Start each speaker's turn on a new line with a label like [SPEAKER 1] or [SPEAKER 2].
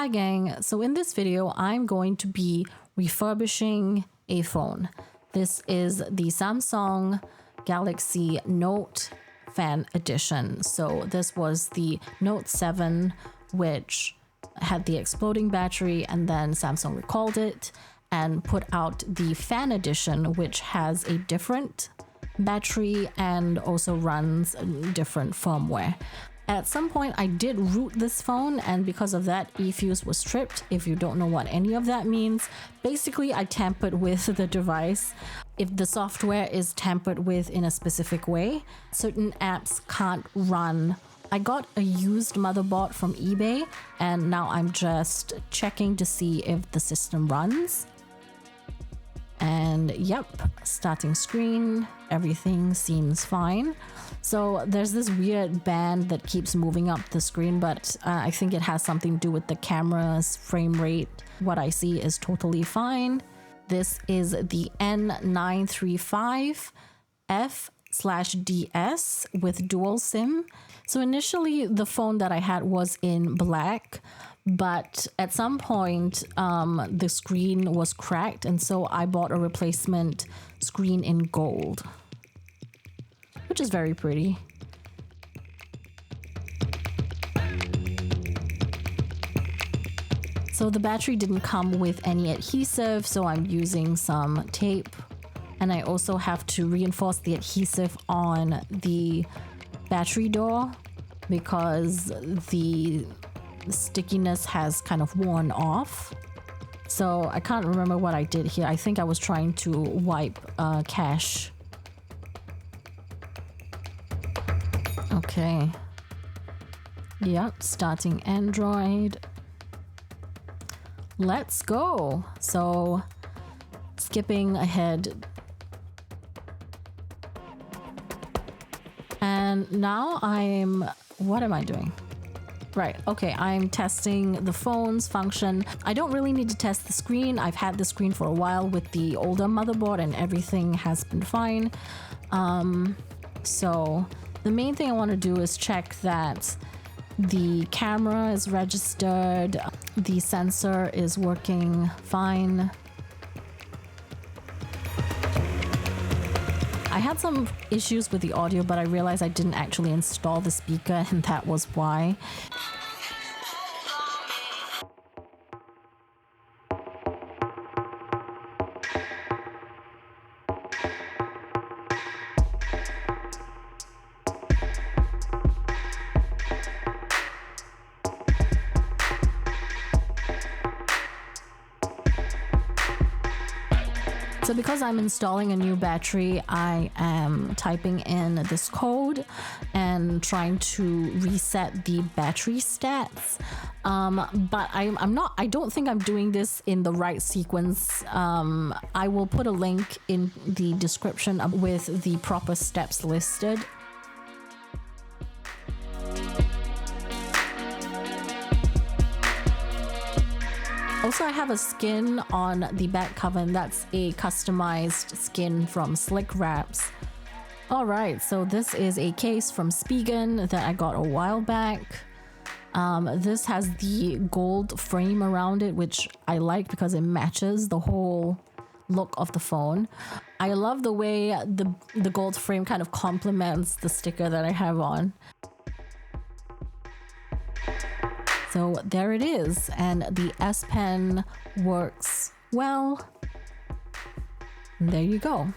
[SPEAKER 1] Hi gang, so in this video I'm going to be refurbishing a phone. This is the Samsung Galaxy Note Fan Edition. So this was the Note 7, which had the exploding battery, and then Samsung recalled it and put out the Fan Edition, which has a different battery and also runs different firmware. At some point I did root this phone, and because of that eFuse was stripped. If you don't know what any of that means, basically I tampered with the device. If the software is tampered with in a specific way, certain apps can't run. I got a used motherboard from eBay, and now I'm just checking to see if the system runs. And yep, starting screen, everything seems fine. So there's this weird band that keeps moving up the screen, but I think it has something to do with the camera's frame rate. What I see is totally fine. This is the N935 F/DS with dual SIM. So initially the phone that I had was in black, but at some point the screen was cracked, and so I bought a replacement screen in gold, which is very pretty. So the battery didn't come with any adhesive, so I'm using some tape. And I also have to reinforce the adhesive on the battery door because the stickiness has kind of worn off. So I can't remember what I did here. I think I was trying to wipe cache. Okay. Yep, starting Android. Let's go. So skipping ahead. And now what am I doing? Right, okay, I'm testing the phone's function. I don't really need to test the screen. I've had the screen for a while with the older motherboard and everything has been fine. So the main thing I want to do is check that the camera is registered, the sensor is working fine. I had some issues with the audio, but I realized I didn't actually install the speaker, and that was why. So because I'm installing a new battery, I am typing in this code and trying to reset the battery stats. But I don't think I'm doing this in the right sequence. I will put a link in the description with the proper steps listed. Also, I have a skin on the back cover, and that's a customized skin from Slick Wraps. Alright, so this is a case from Spigen that I got a while back. This has the gold frame around it, which I like because it matches the whole look of the phone. I love the way the gold frame kind of complements the sticker that I have on. So there it is, and the S Pen works well. There you go.